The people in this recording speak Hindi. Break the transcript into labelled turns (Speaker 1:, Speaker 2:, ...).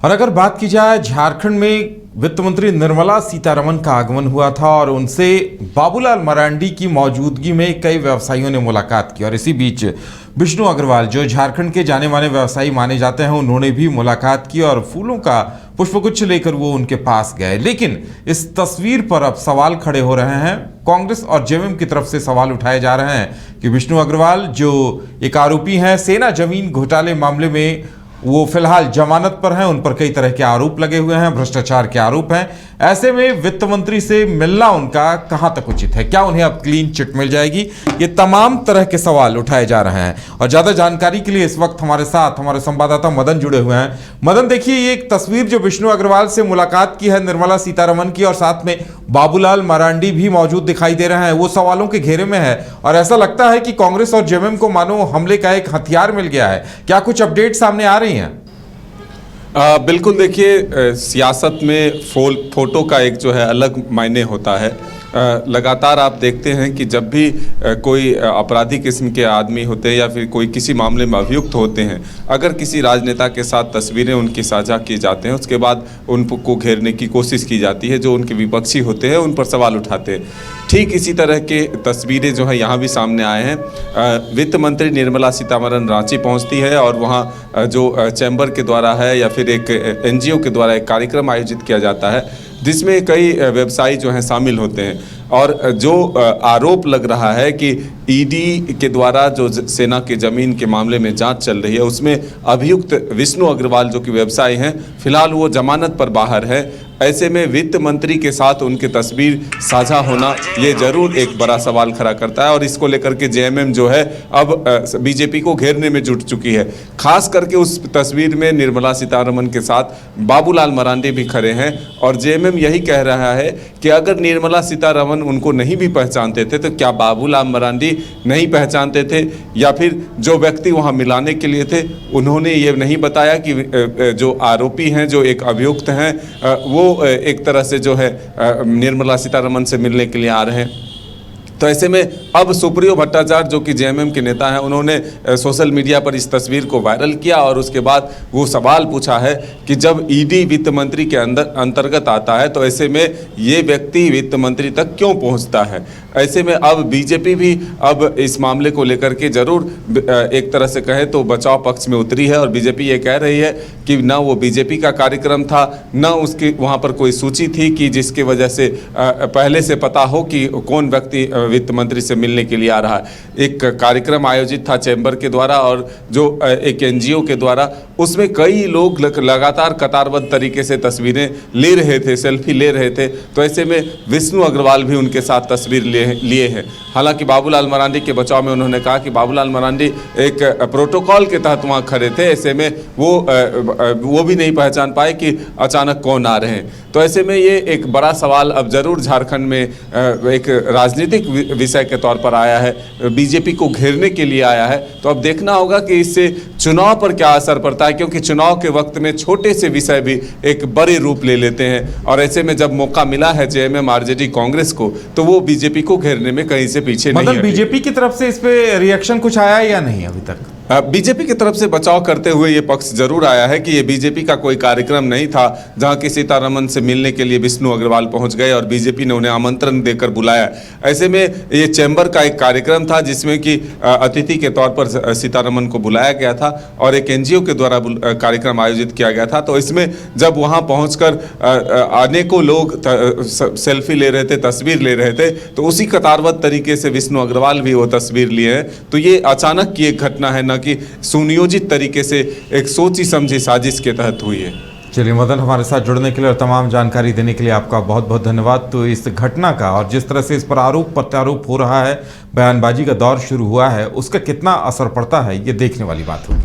Speaker 1: और अगर बात की जाए, झारखंड में वित्त मंत्री निर्मला सीतारमण का आगमन हुआ था और उनसे बाबूलाल मरांडी की मौजूदगी में कई व्यवसायियों ने मुलाकात की। और इसी बीच विष्णु अग्रवाल, जो झारखंड के जाने माने व्यवसायी माने जाते हैं, उन्होंने भी मुलाकात की और फूलों का पुष्पगुच्छ लेकर वो उनके पास गए। लेकिन इस तस्वीर पर अब सवाल खड़े हो रहे हैं। कांग्रेस और जेएमएम की तरफ से सवाल उठाए जा रहे हैं कि विष्णु अग्रवाल जो एक आरोपी हैं सेना जमीन घोटाले मामले में, वो फिलहाल जमानत पर हैं, उन पर कई तरह के आरोप लगे हुए हैं, भ्रष्टाचार के आरोप हैं। ऐसे में वित्त मंत्री से मिलना उनका कहां तक उचित है? क्या उन्हें अब क्लीन चिट मिल जाएगी? ये तमाम तरह के सवाल उठाए जा रहे हैं। और ज्यादा जानकारी के लिए इस वक्त हमारे साथ हमारे संवाददाता मदन जुड़े हुए हैं। मदन, देखिए, ये एक तस्वीर जो विष्णु अग्रवाल से मुलाकात की है निर्मला सीतारमण की, और साथ में बाबूलाल मरांडी भी मौजूद दिखाई दे रहे हैं, वो सवालों के घेरे में है। और ऐसा लगता है कि कांग्रेस और जेएमएम को मानो हमले का एक हथियार मिल गया है। क्या कुछ अपडेट सामने आ रही हैं?
Speaker 2: बिल्कुल, देखिए, सियासत में फोटो का एक जो है अलग मायने होता है। लगातार आप देखते हैं कि जब भी कोई आपराधिक किस्म के आदमी होते हैं या फिर कोई किसी मामले में अभियुक्त होते हैं, अगर किसी राजनेता के साथ तस्वीरें उनकी साझा की जाते हैं, उसके बाद उनको घेरने की कोशिश की जाती है। जो उनके विपक्षी होते हैं उन पर सवाल उठाते हैं। ठीक इसी तरह के तस्वीरें जो है यहाँ भी सामने आए हैं। वित्त मंत्री निर्मला सीतारमण रांची पहुँचती है और वहाँ जो चैम्बर के द्वारा है या फिर एक एनजीओ के द्वारा एक कार्यक्रम आयोजित किया जाता है, जिसमें कई व्यवसायी जो हैं शामिल होते हैं। और जो आरोप लग रहा है कि ईडी के द्वारा जो सेना के ज़मीन के मामले में जांच चल रही है, उसमें अभियुक्त विष्णु अग्रवाल जो कि व्यवसायी हैं, फिलहाल वो जमानत पर बाहर है। ऐसे में वित्त मंत्री के साथ उनकी तस्वीर साझा होना ये जरूर एक बड़ा सवाल खड़ा करता है। और इसको लेकर के जेएमएम जो है अब बीजेपी को घेरने में जुट चुकी है। खास करके उस तस्वीर में निर्मला सीतारमण के साथ बाबूलाल मरांडी भी खड़े हैं। और जेएमएम यही कह रहा है कि अगर निर्मला सीतारमण उनको नहीं भी पहचानते थे तो क्या बाबूलाल मरांडी नहीं पहचानते थे, या फिर जो व्यक्ति वहाँ मिलाने के लिए थे उन्होंने ये नहीं बताया कि जो आरोपी हैं, जो एक अभियुक्त हैं, वो एक तरह से जो है निर्मला सीतारमण से मिलने के लिए आ रहे हैं। तो ऐसे में अब सुप्रियो भट्टाचार्य जो कि जेएमएम के नेता हैं, उन्होंने सोशल मीडिया पर इस तस्वीर को वायरल किया और उसके बाद वो सवाल पूछा है कि जब ईडी वित्त मंत्री के अंतर्गत आता है तो ऐसे में ये व्यक्ति वित्त मंत्री तक क्यों पहुंचता है। ऐसे में अब बीजेपी भी अब इस मामले को लेकर के जरूर एक तरह से कहे तो बचाव पक्ष में उतरी है। और बीजेपी ये कह रही है कि ना वो बीजेपी का कार्यक्रम था, ना उसकी वहाँ पर कोई सूची थी कि जिसकी वजह से पहले से पता हो कि कौन व्यक्ति वित्त मंत्री से मिलने के लिए आ रहा है। एक कार्यक्रम आयोजित था चैम्बर के द्वारा और जो एक एनजीओ के द्वारा, उसमें कई लोग लगातार कतारबद्ध तरीके से तस्वीरें ले रहे थे, सेल्फी ले रहे थे। तो ऐसे में विष्णु अग्रवाल भी उनके साथ तस्वीर लिए हैं। हालांकि बाबूलाल मरांडी के बचाव में उन्होंने कहा कि बाबूलाल मरांडी एक प्रोटोकॉल के तहत वहाँ खड़े थे। ऐसे में वो भी नहीं पहचान पाए कि अचानक कौन आ रहे हैं। तो ऐसे में ये एक बड़ा सवाल अब जरूर झारखंड में एक राजनीतिक विषय के तौर पर आया है, बीजेपी को घेरने के लिए आया है। तो अब देखना होगा कि इससे चुनाव पर क्या असर पड़ता है, क्योंकि चुनाव के वक्त में छोटे से विषय भी एक बड़े रूप ले लेते हैं। और ऐसे में जब मौका मिला है जेएमएम आरजेडी कांग्रेस को, तो वो बीजेपी को घेरने में कहीं से पीछे नहीं है।
Speaker 1: बीजेपी की तरफ से इस पे रिएक्शन कुछ आया या नहीं अभी तक?
Speaker 2: बीजेपी की तरफ से बचाव करते हुए ये पक्ष जरूर आया है कि ये बीजेपी का कोई कार्यक्रम नहीं था जहां कि सीतारमण से मिलने के लिए विष्णु अग्रवाल पहुंच गए और बीजेपी ने उन्हें आमंत्रण देकर बुलाया। ऐसे में ये चैम्बर का एक कार्यक्रम था जिसमें कि अतिथि के तौर पर सीतारमण को बुलाया गया था और एक एनजीओ के द्वारा कार्यक्रम आयोजित किया गया था। तो इसमें जब वहाँ पहुँचकर अनेकों लोग सेल्फी ले रहे थे, तस्वीर ले रहे थे, तो उसी कतारबद्ध तरीके से विष्णु अग्रवाल भी वो तस्वीर लिए हैं। तो ये अचानक की एक घटना है, कि सुनियोजित तरीके से एक सोची समझी साजिश के तहत हुई है।
Speaker 1: चलिए मदन, हमारे साथ जुड़ने के लिए और तमाम जानकारी देने के लिए आपका बहुत बहुत धन्यवाद। तो इस घटना का और जिस तरह से इस पर आरोप प्रत्यारोप हो रहा है, बयानबाजी का दौर शुरू हुआ है, उसका कितना असर पड़ता है, ये देखने वाली बात होगी।